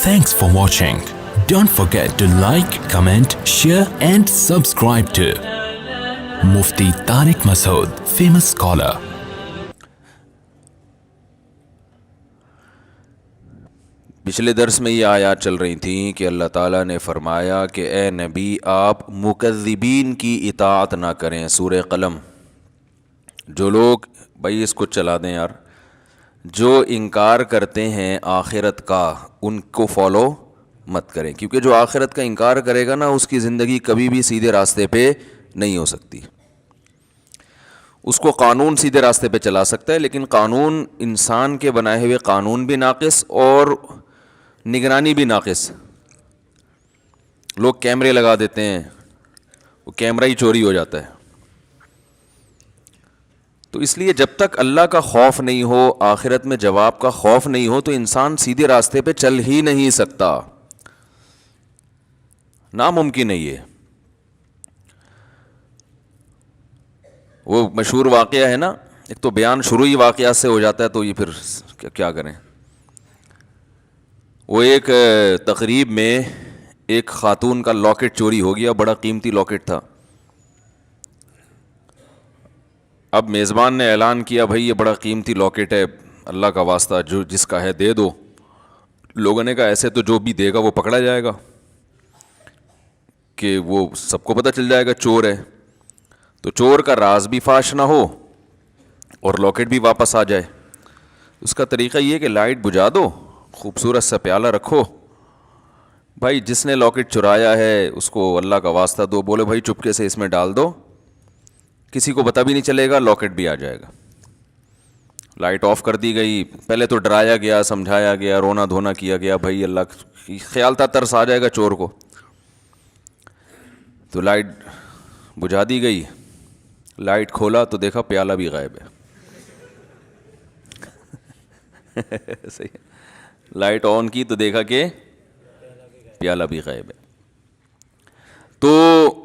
Thanks for watching. Don't forget to like, comment, share and subscribe to Mufti Tariq Masood, famous scholar. پچھلے درس میں یہ آیات چل رہی تھیں کہ اللہ تعالیٰ نے فرمایا کہ اے نبی آپ مکذبین کی اطاعت نہ کریں. سورہ قلم. جو لوگ بھائی اس کو چلا دیں یار، جو انکار کرتے ہیں آخرت کا ان کو فالو مت کریں، کیونکہ جو آخرت کا انکار کرے گا نا اس کی زندگی کبھی بھی سیدھے راستے پہ نہیں ہو سکتی. اس کو قانون سیدھے راستے پہ چلا سکتا ہے، لیکن قانون انسان کے بنائے ہوئے قانون بھی ناقص اور نگرانی بھی ناقص. لوگ کیمرے لگا دیتے ہیں، وہ کیمرہ ہی چوری ہو جاتا ہے. تو اس لیے جب تک اللہ کا خوف نہیں ہو، آخرت میں جواب کا خوف نہیں ہو، تو انسان سیدھے راستے پہ چل ہی نہیں سکتا. ناممکن ہے یہ. وہ مشہور واقعہ ہے نا، ایک تو بیان شروع ہی واقعات سے ہو جاتا ہے تو یہ پھر کیا کریں. وہ ایک تقریب میں ایک خاتون کا لاکٹ چوری ہو گیا، بڑا قیمتی لاکٹ تھا. اب میزبان نے اعلان کیا بھائی یہ بڑا قیمتی لاکٹ ہے، اللہ کا واسطہ جو جس کا ہے دے دو. لوگوں نے کہا ایسے تو جو بھی دے گا وہ پکڑا جائے گا، کہ وہ سب کو پتہ چل جائے گا چور ہے، تو چور کا راز بھی فاش نہ ہو اور لاکٹ بھی واپس آ جائے. اس کا طریقہ یہ ہے کہ لائٹ بجھا دو، خوبصورت سا پیالہ رکھو، بھائی جس نے لاکٹ چرایا ہے اس کو اللہ کا واسطہ دو، بولے بھائی چپکے سے اس میں ڈال دو، کسی کو پتہ بھی نہیں چلے گا، لاکٹ بھی آ جائے گا. لائٹ آف کر دی گئی. پہلے تو ڈرایا گیا، سمجھایا گیا، رونا دھونا کیا گیا، بھائی اللہ خیال تھا ترس آ جائے گا چور کو. تو لائٹ بجھا دی گئی. لائٹ کھولا تو دیکھا پیالہ بھی غائب ہے. صحیح ہے. لائٹ آن کی تو دیکھا کہ پیالہ بھی غائب ہے. تو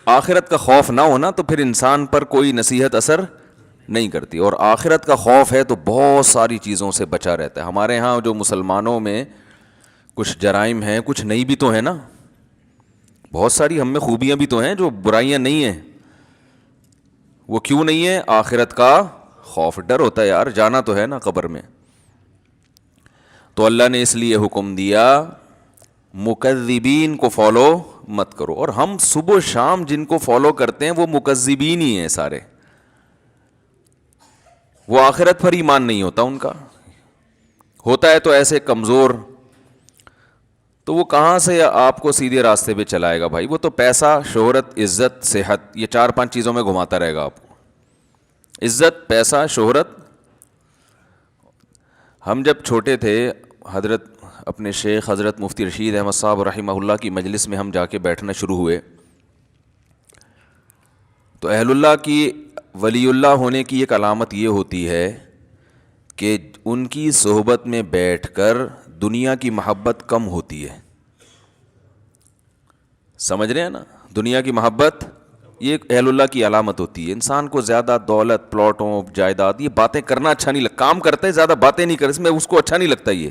آخرت کا خوف نہ ہونا تو پھر انسان پر کوئی نصیحت اثر نہیں کرتی، اور آخرت کا خوف ہے تو بہت ساری چیزوں سے بچا رہتا ہے. ہمارے ہاں جو مسلمانوں میں کچھ جرائم ہیں، کچھ نہیں بھی تو ہیں نا، بہت ساری ہم میں خوبیاں بھی تو ہیں، جو برائیاں نہیں ہیں. وہ کیوں نہیں ہے؟ آخرت کا خوف. ڈر ہوتا ہے یار، جانا تو ہے نا قبر میں. تو اللہ نے اس لیے حکم دیا مکذبین کو فالو مت کرو. اور ہم صبح و شام جن کو فالو کرتے ہیں وہ مکذبین ہی ہیں سارے. وہ آخرت پر ایمان نہیں ہوتا ان کا، ہوتا ہے تو ایسے کمزور. تو وہ کہاں سے آپ کو سیدھے راستے پہ چلائے گا بھائی؟ وہ تو پیسہ، شہرت، عزت، صحت، یہ 4-5 چیزوں میں گھماتا رہے گا آپ کو. عزت، پیسہ، شہرت. ہم جب چھوٹے تھے، حضرت اپنے شیخ حضرت مفتی رشید احمد صاحب رحمہ اللہ کی مجلس میں ہم جا کے بیٹھنا شروع ہوئے، تو اہل اللہ کی، ولی اللہ ہونے کی ایک علامت یہ ہوتی ہے کہ ان کی صحبت میں بیٹھ کر دنیا کی محبت کم ہوتی ہے. سمجھ رہے ہیں نا؟ دنیا کی محبت یہ اہل اللہ کی علامت ہوتی ہے. انسان کو زیادہ دولت، پلاٹوں، جائیداد، یہ باتیں کرنا اچھا نہیں لگتا. کام کرتے زیادہ باتیں نہیں کرتے، اس میں اس کو اچھا نہیں لگتا. یہ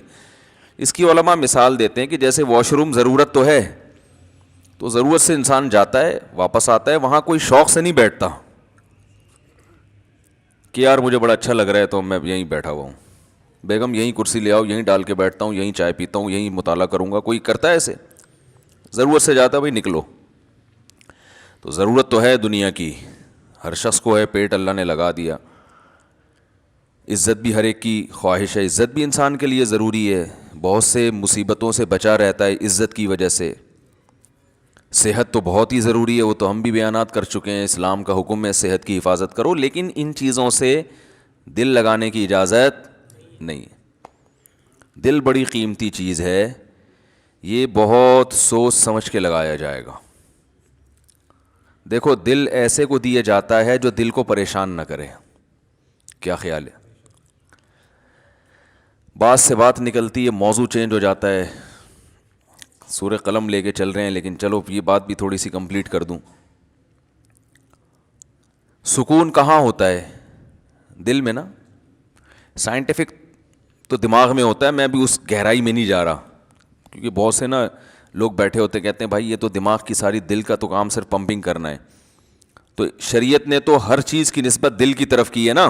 اس کی علماء مثال دیتے ہیں کہ جیسے واش روم ضرورت تو ہے، تو ضرورت سے انسان جاتا ہے واپس آتا ہے، وہاں کوئی شوق سے نہیں بیٹھتا کہ یار مجھے بڑا اچھا لگ رہا ہے تو میں یہیں بیٹھا ہوا ہوں، بیگم یہیں کرسی لے آؤ، یہیں ڈال کے بیٹھتا ہوں، یہیں چائے پیتا ہوں، یہیں مطالعہ کروں گا. کوئی کرتا ہے ایسے؟ ضرورت سے جاتا ہے بھائی نکلو. تو ضرورت تو ہے دنیا کی، ہر شخص کو ہے، پیٹ اللہ نے لگا دیا. عزت بھی ہر ایک کی خواہش ہے، عزت بھی انسان کے لیے ضروری ہے، بہت سے مصیبتوں سے بچا رہتا ہے عزت کی وجہ سے. صحت تو بہت ہی ضروری ہے، وہ تو ہم بھی بیانات کر چکے ہیں، اسلام کا حکم ہے صحت کی حفاظت کرو. لیکن ان چیزوں سے دل لگانے کی اجازت نہیں. دل بڑی قیمتی چیز ہے، یہ بہت سوچ سمجھ کے لگایا جائے گا. دیکھو دل ایسے کو دیا جاتا ہے جو دل کو پریشان نہ کرے. کیا خیال ہے؟ بات سے بات نکلتی ہے، موضوع چینج ہو جاتا ہے. سورہ قلم لے کے چل رہے ہیں، لیکن چلو یہ بات بھی تھوڑی سی کمپلیٹ کر دوں. سکون کہاں ہوتا ہے؟ دل میں نا. سائنٹیفک تو دماغ میں ہوتا ہے، میں بھی اس گہرائی میں نہیں جا رہا. کیونکہ بہت سے نا لوگ بیٹھے ہوتے کہتے ہیں بھائی یہ تو دماغ کی ساری، دل کا تو کام صرف پمپنگ کرنا ہے. تو شریعت نے تو ہر چیز کی نسبت دل کی طرف کی ہے نا.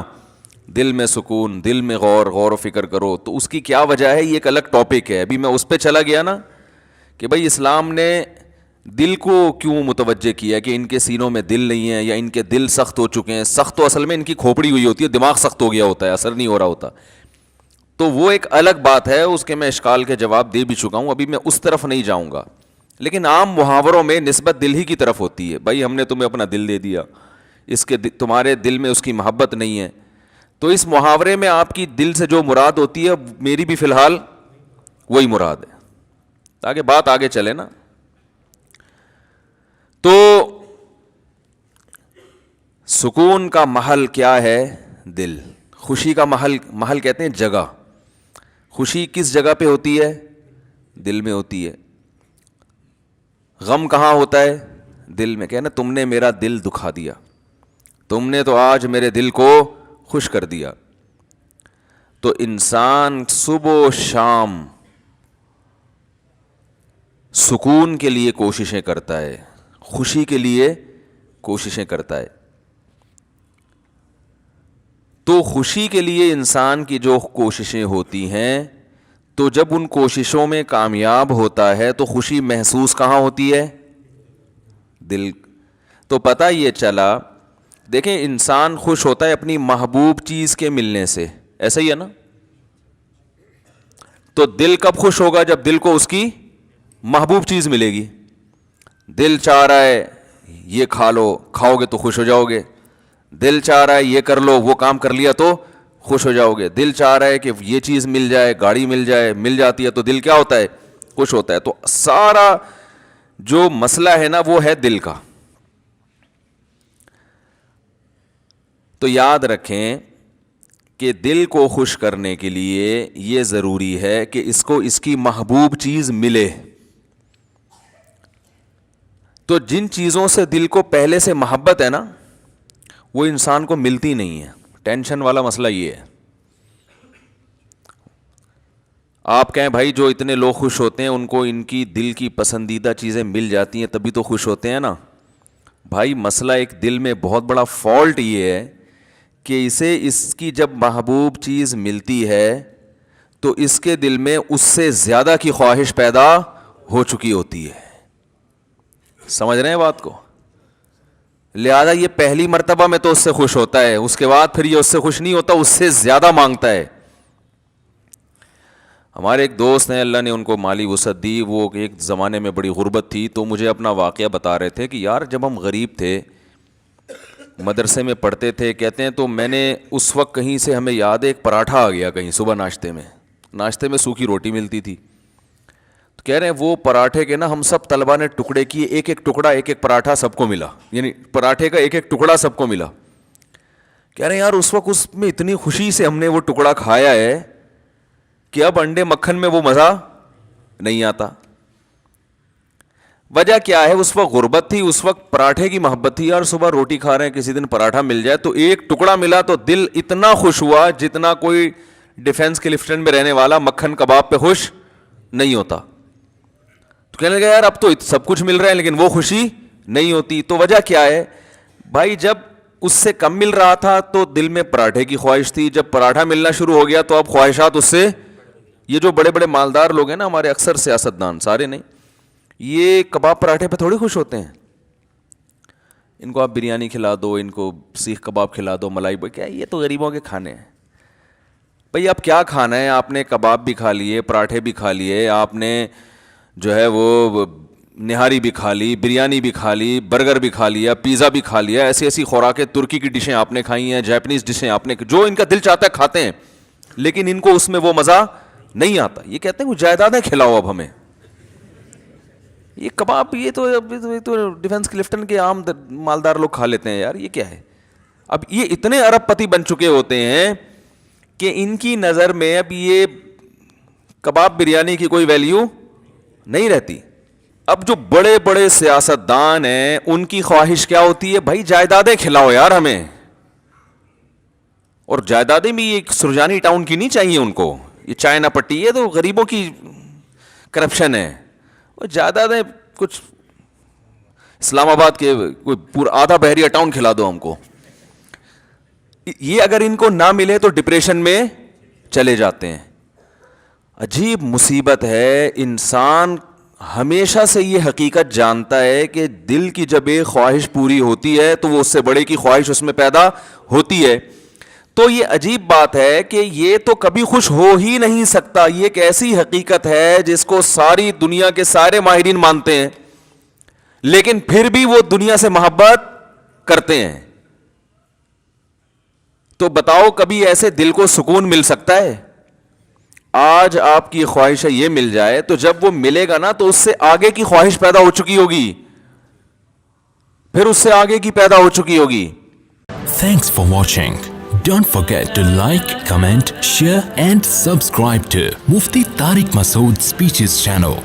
دل میں سکون، دل میں غور و فکر کرو. تو اس کی کیا وجہ ہے یہ ایک الگ ٹاپک ہے. ابھی میں اس پہ چلا گیا نا کہ بھائی اسلام نے دل کو کیوں متوجہ کیا کہ ان کے سینوں میں دل نہیں ہے یا ان کے دل سخت ہو چکے ہیں. سخت تو اصل میں ان کی کھوپڑی ہوئی ہوتی ہے، دماغ سخت ہو گیا ہوتا ہے، اثر نہیں ہو رہا ہوتا. تو وہ ایک الگ بات ہے، اس کے میں اشکال کے جواب دے بھی چکا ہوں، ابھی میں اس طرف نہیں جاؤں گا. لیکن عام محاوروں میں نسبت دل ہی کی طرف ہوتی ہے. بھائی ہم نے تمہیں اپنا دل دے دیا، اس کے تمہارے دل میں اس کی محبت نہیں ہے. تو اس محاورے میں آپ کی دل سے جو مراد ہوتی ہے میری بھی فی الحال وہی مراد ہے، تاکہ بات آگے چلے نا. تو سکون کا محل کیا ہے؟ دل. خوشی کا محل کہتے ہیں جگہ. خوشی کس جگہ پہ ہوتی ہے؟ دل میں ہوتی ہے. غم کہاں ہوتا ہے؟ دل میں. کہنا تم نے میرا دل دکھا دیا، تم نے تو آج میرے دل کو خوش کر دیا. تو انسان صبح و شام سکون کے لیے کوششیں کرتا ہے، خوشی کے لیے کوششیں کرتا ہے. تو خوشی کے لیے انسان کی جو کوششیں ہوتی ہیں، تو جب ان کوششوں میں کامیاب ہوتا ہے تو خوشی محسوس کہاں ہوتی ہے؟ دل. تو پتہ یہ چلا، دیکھیں انسان خوش ہوتا ہے اپنی محبوب چیز کے ملنے سے، ایسا ہی ہے نا. تو دل کب خوش ہوگا؟ جب دل کو اس کی محبوب چیز ملے گی. دل چاہ رہا ہے یہ کھا لو، کھاؤ گے تو خوش ہو جاؤ گے. دل چاہ رہا ہے یہ کر لو، وہ کام کر لیا تو خوش ہو جاؤ گے. دل چاہ رہا ہے کہ یہ چیز مل جائے، گاڑی مل جائے، مل جاتی ہے تو دل کیا ہوتا ہے؟ خوش ہوتا ہے. تو سارا جو مسئلہ ہے نا وہ ہے دل کا. تو یاد رکھیں کہ دل کو خوش کرنے کے لیے یہ ضروری ہے کہ اس کو اس کی محبوب چیز ملے. تو جن چیزوں سے دل کو پہلے سے محبت ہے نا وہ انسان کو ملتی نہیں ہے. ٹینشن والا مسئلہ یہ ہے. آپ کہیں بھائی جو اتنے لوگ خوش ہوتے ہیں ان کو ان کی دل کی پسندیدہ چیزیں مل جاتی ہیں تبھی تو خوش ہوتے ہیں نا. بھائی مسئلہ ایک دل میں بہت بڑا فالٹ یہ ہے کہ اسے اس کی جب محبوب چیز ملتی ہے تو اس کے دل میں اس سے زیادہ کی خواہش پیدا ہو چکی ہوتی ہے. سمجھ رہے ہیں بات کو؟ لہذا یہ پہلی مرتبہ میں تو اس سے خوش ہوتا ہے، اس کے بعد پھر یہ اس سے خوش نہیں ہوتا، اس سے زیادہ مانگتا ہے. ہمارے ایک دوست ہیں، اللہ نے ان کو مالی وسعت دی، وہ ایک زمانے میں بڑی غربت تھی، تو مجھے اپنا واقعہ بتا رہے تھے کہ یار جب ہم غریب تھے، مدرسے میں پڑھتے تھے، کہتے ہیں تو میں نے اس وقت کہیں سے ہمیں یاد ہے ایک پراٹھا آ گیا کہیں صبح ناشتے میں سوکھی روٹی ملتی تھی. تو کہہ رہے ہیں وہ پراٹھے کے نا ہم سب طلبہ نے ٹکڑے کیے، ایک ایک ٹکڑا، ایک ایک پراٹھا سب کو ملا، یعنی پراٹھے کا ایک ایک ٹکڑا سب کو ملا. کہہ رہے ہیں یار اس وقت اس میں اتنی خوشی سے ہم نے وہ ٹکڑا کھایا ہے کہ اب انڈے مکھن میں وہ مزہ نہیں آتا. وجہ کیا ہے؟ اس وقت غربت تھی، اس وقت پراٹھے کی محبت تھی. یار صبح روٹی کھا رہے ہیں، کسی دن پراٹھا مل جائے تو ایک ٹکڑا ملا تو دل اتنا خوش ہوا جتنا کوئی ڈیفنس کلفٹن میں رہنے والا مکھن کباب پہ خوش نہیں ہوتا. تو کہنے لگا یار اب تو سب کچھ مل رہا ہے لیکن وہ خوشی نہیں ہوتی. تو وجہ کیا ہے بھائی؟ جب اس سے کم مل رہا تھا تو دل میں پراٹھے کی خواہش تھی، جب پراٹھا ملنا شروع ہو گیا تو اب خواہشات اس سے. یہ جو بڑے بڑے مالدار لوگ ہیں نا ہمارے، اکثر سیاستدان، سارے نہیں، یہ کباب پراٹھے پہ تھوڑی خوش ہوتے ہیں. ان کو آپ بریانی کھلا دو، ان کو سیخ کباب کھلا دو، ملائی کیا، یہ تو غریبوں کے کھانے ہیں. بھئی اب کیا کھانا ہے؟ آپ نے کباب بھی کھا لیے، پراٹھے بھی کھا لیے، آپ نے جو ہے وہ نہاری بھی کھا لی، بریانی بھی کھا لی، برگر بھی کھا لیا، پیزا بھی کھا لیا، ایسی ایسی خوراکیں، ترکی کی ڈشیں آپ نے کھائی ہیں، جاپنیز ڈشیں آپ نے، جو ان کا دل چاہتا ہے کھاتے ہیں، لیکن ان کو اس میں وہ مزہ نہیں آتا. یہ کہتے ہیں وہ جائیدادیں کھلاؤ اب ہمیں. یہ کباب یہ تو ڈیفنس کلفٹن کے عام مالدار لوگ کھا لیتے ہیں یار، یہ کیا ہے؟ اب یہ اتنے ارب پتی بن چکے ہوتے ہیں کہ ان کی نظر میں اب یہ کباب بریانی کی کوئی ویلیو نہیں رہتی. اب جو بڑے بڑے سیاستدان ہیں ان کی خواہش کیا ہوتی ہے؟ بھائی جائیدادیں کھلاؤ یار ہمیں. اور جائیدادیں بھی یہ سرجانی ٹاؤن کی نہیں چاہیے ان کو، یہ چائنا پٹی، یہ تو غریبوں کی کرپشن ہے, وہ زیادہ دیں کچھ اسلام آباد کے کوئی پورا آدھا بحریہ ٹاؤن کھلا دو ہم کو. یہ اگر ان کو نہ ملے تو ڈپریشن میں چلے جاتے ہیں. عجیب مصیبت ہے. انسان ہمیشہ سے یہ حقیقت جانتا ہے کہ دل کی جب ایک خواہش پوری ہوتی ہے تو وہ اس سے بڑے کی خواہش اس میں پیدا ہوتی ہے. تو یہ عجیب بات ہے کہ یہ تو کبھی خوش ہو ہی نہیں سکتا. یہ ایک ایسی حقیقت ہے جس کو ساری دنیا کے سارے ماہرین مانتے ہیں, لیکن پھر بھی وہ دنیا سے محبت کرتے ہیں. تو بتاؤ کبھی ایسے دل کو سکون مل سکتا ہے؟ آج آپ کی خواہش ہے یہ مل جائے, تو جب وہ ملے گا نا تو اس سے آگے کی خواہش پیدا ہو چکی ہوگی, پھر اس سے آگے کی پیدا ہو چکی ہوگی. Thanks for watching. Don't forget to like, comment, share and subscribe to Mufti Tariq Masood Speeches channel.